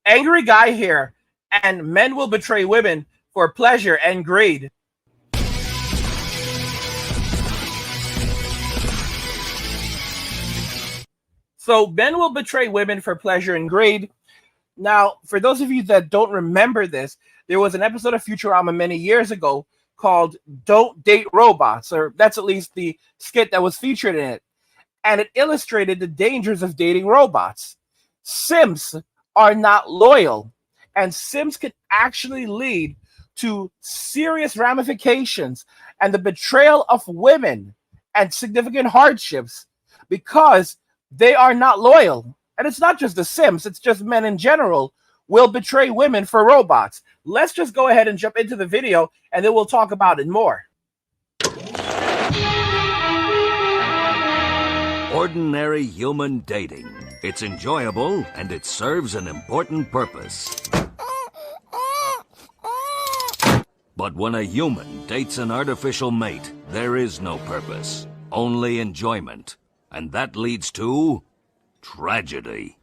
Angry guy here, and men will betray women for pleasure and greed. So men will betray women for pleasure and greed. Now, for those of you that don't remember this, there was an episode of Futurama many years ago called Don't Date Robots, or that's at least the skit that was featured in it. And it illustrated the dangers of dating robots. Sims are not loyal, and Sims can actually lead to serious ramifications and the betrayal of women and significant hardships because they are not loyal. And it's not just the Sims, it's just men in general will betray women for robots. Let's just go ahead and jump into the video and then we'll talk about it more. Ordinary human dating. It's enjoyable and it serves an important purpose. But when a human dates an artificial mate, there is no purpose, only enjoyment. And that leads to tragedy.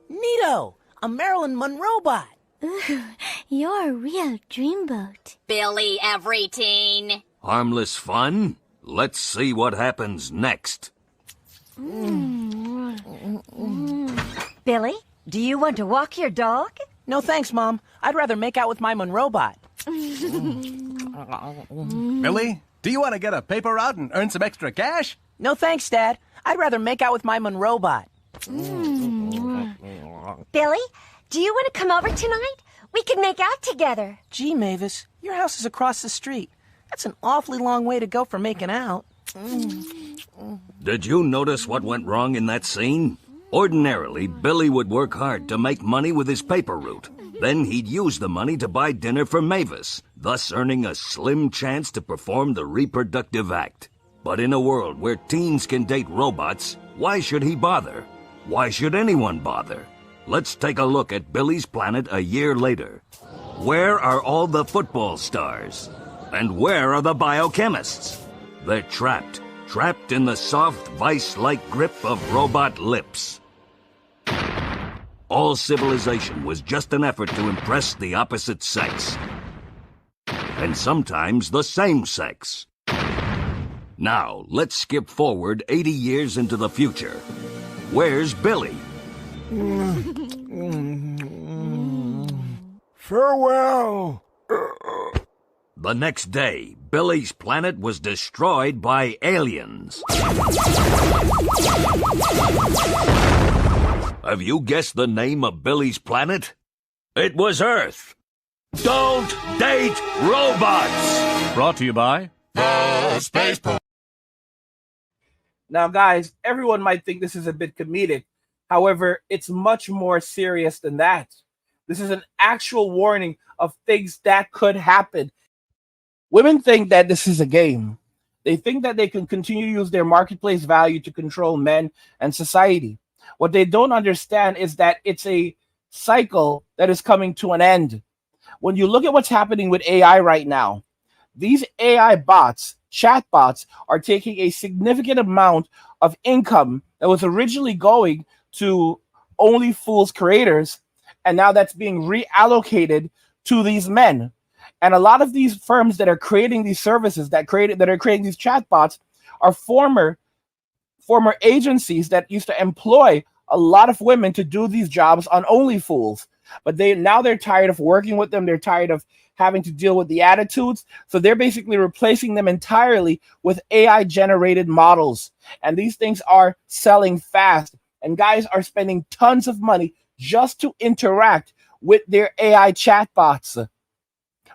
Neato! A Marilyn Monroe bot! Ooh, you're a real dreamboat. Billy every teen. Harmless fun? Let's see what happens next. Billy, do you want to walk your dog? No thanks, Mom. I'd rather make out with my Monroe bot. Billy, do you want to get a paper route and earn some extra cash? No thanks, Dad. I'd rather make out with my Monroe bot. Billy, do you want to come over tonight? We could make out together. Gee, Mavis, your house is across the street. That's an awfully long way to go for making out. Did you notice what went wrong in that scene? Ordinarily, Billy would work hard to make money with his paper route. Then he'd use the money to buy dinner for Mavis, thus earning a slim chance to perform the reproductive act. But in a world where teens can date robots, why should he bother? Why should anyone bother? Let's take a look at Billy's planet a year later. Where are all the football stars? And where are the biochemists? They're trapped in the soft, vice-like grip of robot lips. All civilization was just an effort to impress the opposite sex. And sometimes the same sex. Now, let's skip forward 80 years into the future. Where's Billy? Farewell. The next day, Billy's planet was destroyed by aliens. Have you guessed the name of Billy's planet? It was Earth. Don't date robots! Brought to you by The Spaceport. Now, guys, everyone might think this is a bit comedic. However, it's much more serious than that. This is an actual warning of things that could happen. Women think that this is a game. They think that they can continue to use their marketplace value to control men and society. What they don't understand is that it's a cycle that is coming to an end. When you look at what's happening with AI right now, these AI bots, chat bots, are taking a significant amount of income that was originally going to Only Fools creators, and now that's being reallocated to these men. And a lot of these firms that are creating these services, that are creating these chatbots, are former agencies that used to employ a lot of women to do these jobs on Only Fools. But they're tired of working with them. They're tired of having to deal with the attitudes. So they're basically replacing them entirely with AI-generated models. And these things are selling fast. And guys are spending tons of money just to interact with their AI chatbots.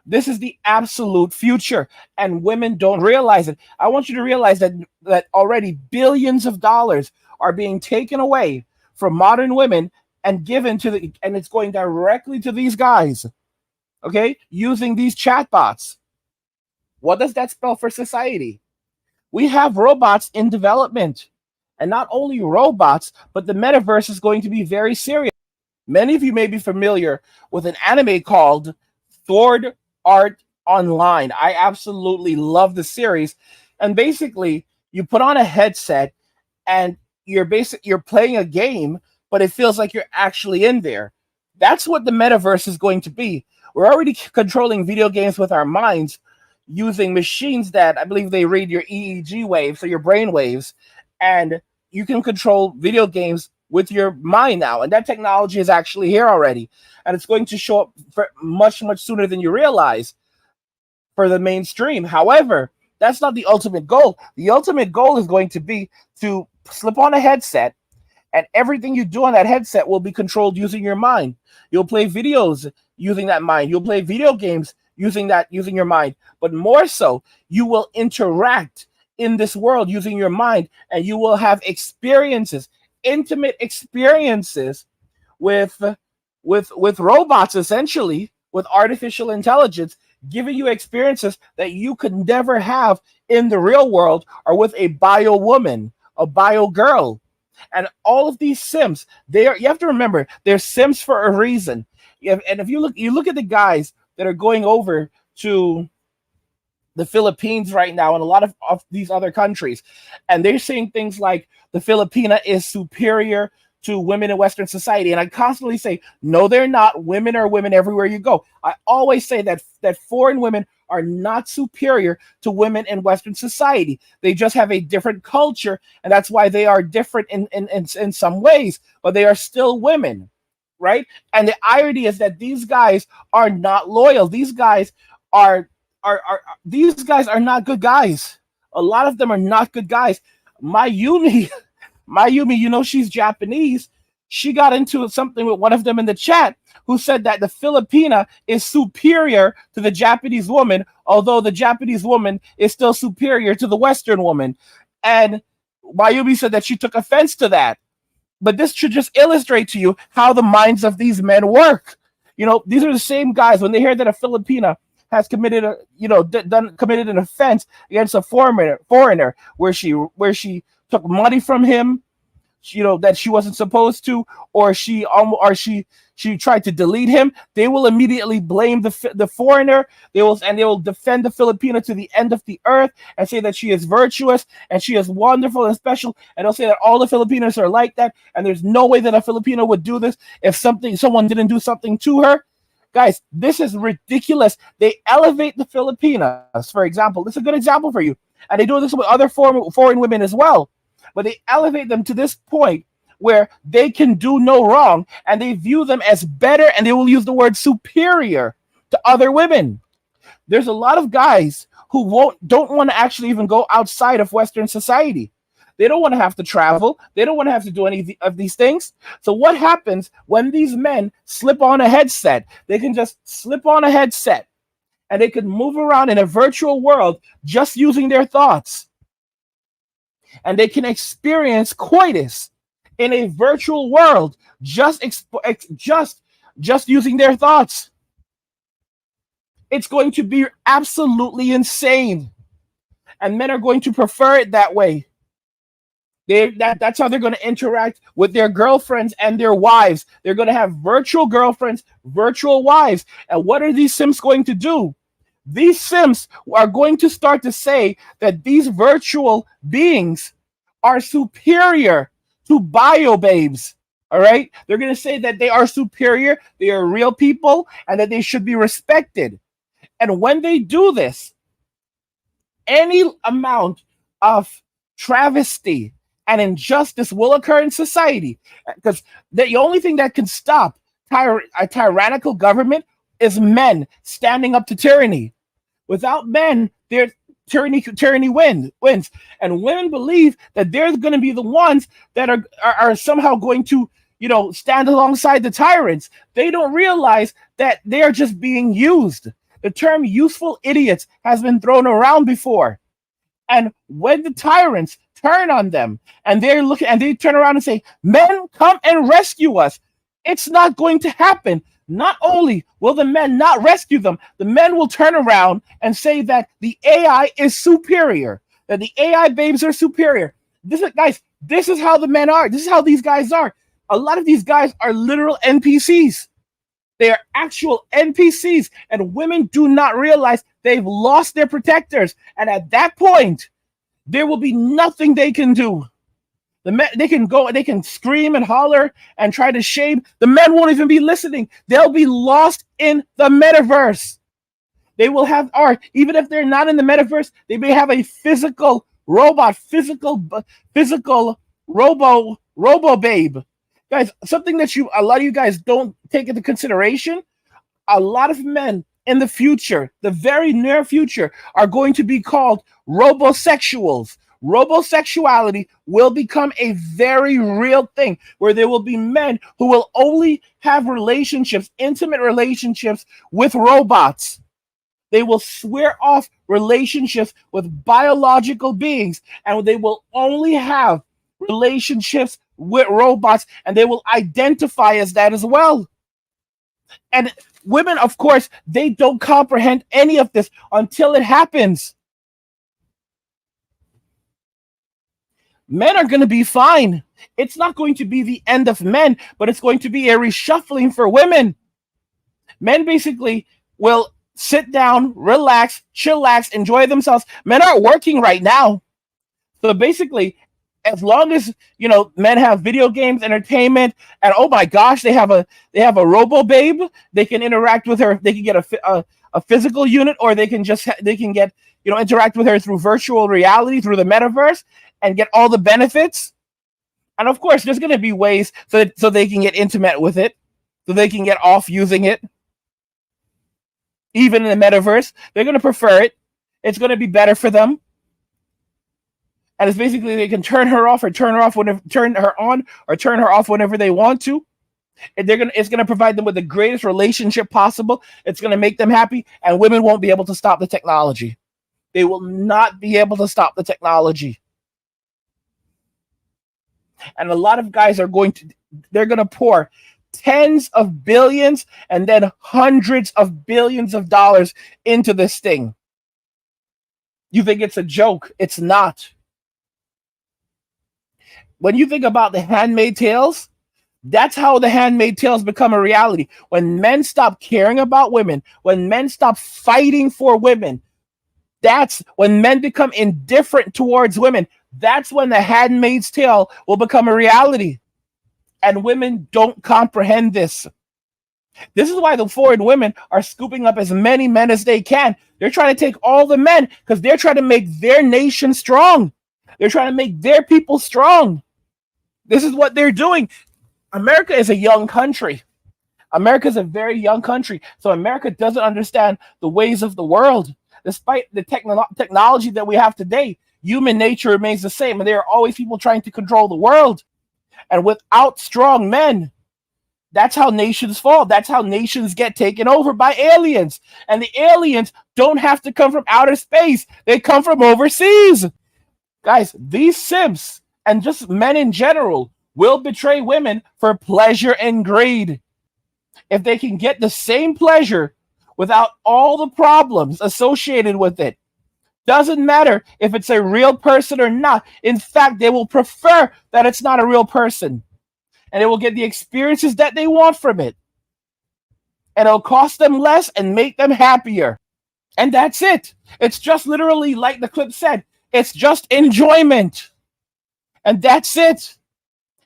This is the absolute future, and women don't realize it. I want you to realize that already billions of dollars are being taken away from modern women and given to and it's going directly to these guys, okay, using these chatbots. What does that spell for society? We have robots in development, and not only robots, but the metaverse is going to be very serious. Many of you may be familiar with an anime called Sword Art Online. I absolutely love the series. And basically, you put on a headset and you're playing a game, but it feels like you're actually in there. That's what the metaverse is going to be. We're already controlling video games with our minds using machines that I believe they read your EEG waves, so your brain waves, and you can control video games with your mind now. And that technology is actually here already, and it's going to show up for much sooner than you realize for the mainstream. However, that's not the ultimate goal. The ultimate goal is going to be to slip on a headset, and everything you do on that headset will be controlled using your mind. You'll play videos using that mind. You'll play video games using your mind. But more so, you will interact in this world using your mind, and you will have experiences, intimate experiences with robots, essentially, with artificial intelligence, giving you experiences that you could never have in the real world or with a bio woman, a bio girl. And all of these Sims, you have to remember, they're Sims for a reason. And if you look at the guys that are going over to the Philippines right now and a lot of these other countries, and they're saying things like the Filipina is superior to women in Western society. And I constantly say, no, they're not. Women are women everywhere you go. I always say that foreign women are not superior to women in Western society. They just have a different culture, and that's why they are different in some ways, but they are still women, right? And the irony is that these guys are not loyal. These guys are not good guys. A lot of them are not good guys. Mayumi, she's Japanese. She got into something with one of them in the chat who said that the Filipina is superior to the Japanese woman, although the Japanese woman is still superior to the Western woman. And Mayumi said that she took offense to that. But this should just illustrate to you how the minds of these men work. These are the same guys, when they hear that a Filipina has committed an offense against a foreigner where she took money from him, that she wasn't supposed to, or she tried to delete him, they will immediately blame the foreigner. They will defend the Filipina to the end of the earth and say that she is virtuous and she is wonderful and special, and they'll say that all the Filipinos are like that, and there's no way that a Filipino would do this if someone didn't do something to her. Guys, this is ridiculous. They elevate the Filipinas, for example. This is a good example for you. And they do this with other foreign women as well. But they elevate them to this point where they can do no wrong, and they view them as better, and they will use the word superior to other women. There's a lot of guys who don't want to actually even go outside of Western society. They don't want to have to travel. They don't want to have to do any of these things. So what happens when these men slip on a headset? They can just slip on a headset, and they can move around in a virtual world just using their thoughts. And they can experience coitus in a virtual world just using their thoughts. It's going to be absolutely insane. And men are going to prefer it that way. That's how they're going to interact with their girlfriends and their wives. They're going to have virtual girlfriends, virtual wives. And what are these Sims going to do? These Sims are going to start to say that these virtual beings are superior to bio babes. All right? They're going to say that they are superior, they are real people, and that they should be respected. And when they do this, any amount of travesty and injustice will occur in society, because the only thing that can stop a tyrannical government is men standing up to tyranny. Without men, tyranny wins. And women believe that they're going to be the ones that are somehow going to, stand alongside the tyrants. They don't realize that they are just being used. The term useful idiots has been thrown around before. And when the tyrants turn on them and they turn around and say, men, come and rescue us, it's not going to happen. Not only will the men not rescue them, the men will turn around and say that the AI is superior, that the AI babes are superior. This is how the men are. This is how these guys are. A lot of these guys are literal NPCs. They are actual NPCs, and women do not realize they've lost their protectors. And at that point, there will be nothing they can do. The men, they can go, they can scream and holler and try to shame. The men won't even be listening. They'll be lost in the metaverse. They will have art, even if they're not in the metaverse. They may have a physical robot, physical robo babe. Guys, something that a lot of you guys don't take into consideration. A lot of men in the future, the very near future, are going to be called robosexuals. Robosexuality will become a very real thing, where there will be men who will only have relationships, intimate relationships with robots. They will swear off relationships with biological beings, and they will only have relationships with robots, and they will identify as that as well. And women, of course, they don't comprehend any of this until it happens. Men are going to be fine. It's not going to be the end of men, but it's going to be a reshuffling for women. Men basically will sit down, relax, chillax, enjoy themselves. Men aren't working right now. So basically, as long as men have video games, entertainment, and oh my gosh, they have a robo babe. They can interact with her. They can get a physical unit, or they can get interact with her through virtual reality, through the metaverse, and get all the benefits. And of course, there's going to be ways so they can get intimate with it, so they can get off using it. Even in the metaverse, they're going to prefer it. It's going to be better for them. And it's basically they can turn her off or turn her on or turn her off whenever they want to. And it's gonna provide them with the greatest relationship possible. It's gonna make them happy, and women won't be able to stop the technology. They will not be able to stop the technology. And a lot of guys they're gonna pour tens of billions and then hundreds of billions of dollars into this thing. You think it's a joke? It's not. When you think about the Handmaid's Tales, that's how the Handmaid's Tales become a reality. When men stop caring about women, when men stop fighting for women, that's when men become indifferent towards women. That's when the Handmaid's Tale will become a reality. And women don't comprehend this. This is why the foreign women are scooping up as many men as they can. They're trying to take all the men because they're trying to make their nation strong. They're trying to make their people strong. This is what they're doing. America is a young country. America is a very young country. So America doesn't understand the ways of the world. Despite the technology that we have today, human nature remains the same. And there are always people trying to control the world. And without strong men, that's how nations fall. That's how nations get taken over by aliens. And the aliens don't have to come from outer space. They come from overseas. Guys, these simps and just men in general will betray women for pleasure and greed. If they can get the same pleasure without all the problems associated with it, doesn't matter if it's a real person or not. In fact, they will prefer that it's not a real person. And they will get the experiences that they want from it. And it'll cost them less and make them happier. And that's it. It's just literally like the clip said. It's just enjoyment. And that's it.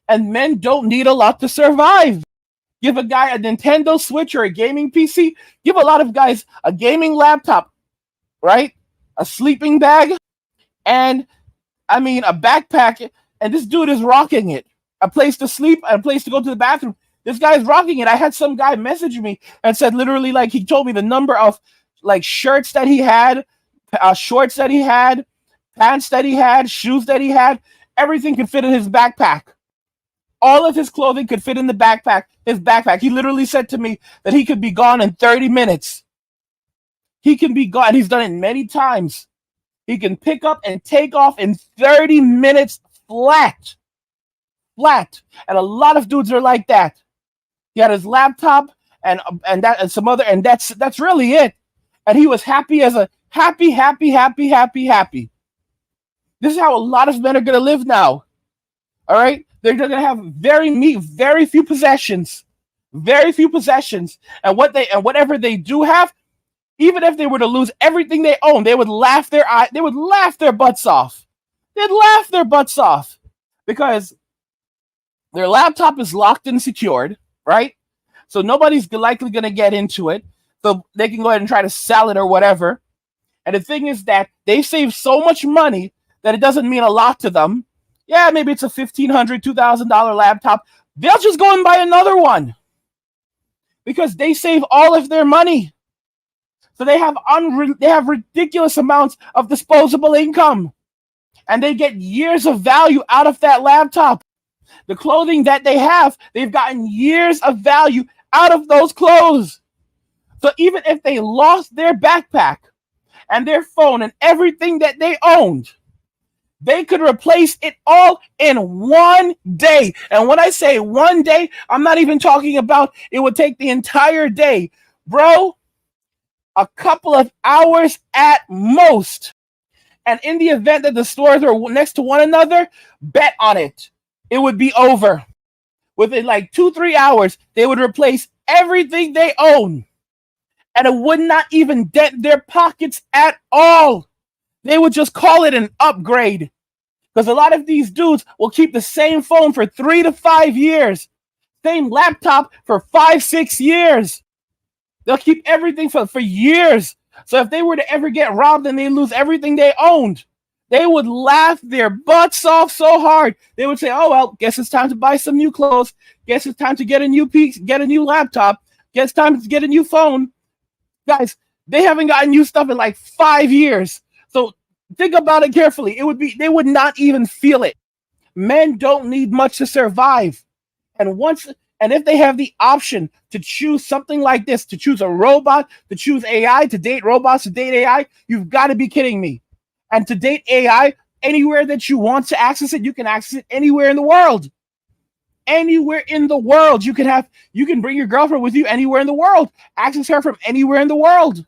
And men don't need a lot to survive. Give a guy a Nintendo Switch or a gaming PC. Give a lot of guys a gaming laptop, right? A sleeping bag, and a backpack. And this dude is rocking it. A place to sleep and a place to go to the bathroom. This guy's rocking it. I had some guy message me and said literally, like, he told me the number of like shirts that he had, shorts that he had, pants that he had, shoes that he had. Everything could fit in his backpack. All of his clothing could fit in the backpack. His backpack. He literally said to me that he could be gone in 30 minutes. He can be gone. He's done it many times. He can pick up and take off in 30 minutes flat. Flat. And a lot of dudes are like that. He had his laptop and some other, and that's really it. And he was happy as a happy. This is how a lot of men are gonna live now. All right? They're gonna have very few possessions. Very few possessions. And whatever they do have, even if they were to lose everything they own, they would laugh their butts off. They'd laugh their butts off. because their laptop is locked and secured, right? So nobody's likely going to get into it. So they can go ahead and try to sell it or whatever. And the thing is that they save so much money that it doesn't mean a lot to them. Yeah, maybe it's a $1,500, $2,000 laptop. They'll just go and buy another one because they save all of their money. So they have ridiculous amounts of disposable income, and they get years of value out of that laptop. The clothing that they have, they've gotten years of value out of those clothes. So even if they lost their backpack and their phone and everything that they owned, they could replace it all in one day. And when I say one day, I'm not even talking about it would take the entire day. Bro, a couple of hours at most. And in the event that the stores are next to one another, bet on it. It would be over. Within like 2-3 hours, they would replace everything they own. And it would not even dent their pockets at all. They would just call it an upgrade. Because a lot of these dudes will keep the same phone for 3 to 5 years. Same laptop for 5-6 years. They'll keep everything for years. So if they were to ever get robbed and they lose everything they owned, they would laugh their butts off so hard. They would say, oh, well, guess it's time to buy some new clothes. Guess it's time to get a new get a new laptop. Guess it's time to get a new phone. Guys, they haven't gotten new stuff in like 5 years. So think about it carefully. They would not even feel it. Men don't need much to survive. And if they have the option to choose something like this, to choose a robot, to choose AI, to date robots, to date AI, you've got to be kidding me. And to date AI, anywhere that you want to access it, you can access it anywhere in the world. Anywhere in the world. You can bring your girlfriend with you anywhere in the world. Access her from anywhere in the world.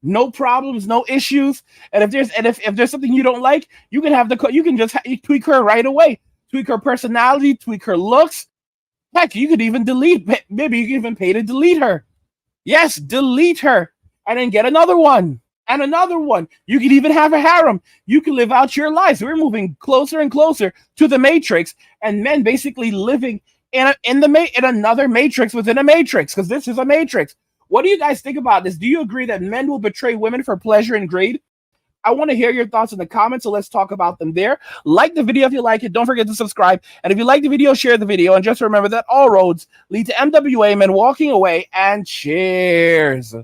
No problems, no issues. And if there's something you don't like, you can just tweak her right away. Tweak her personality, tweak her looks. Heck, you could even maybe you can even pay to delete her. Yes, delete her and then get another one and another one. You could even have a harem. You can live out your lives. We're moving closer and closer to the Matrix, and men basically living in another Matrix within a Matrix, because this is a Matrix. What do you guys think about this? Do you agree that men will betray women for pleasure and greed? I want to hear your thoughts in the comments, so let's talk about them there. Like the video if you like it. Don't forget to subscribe. And if you like the video, share the video. And just remember that all roads lead to MWA Men walking away. And cheers.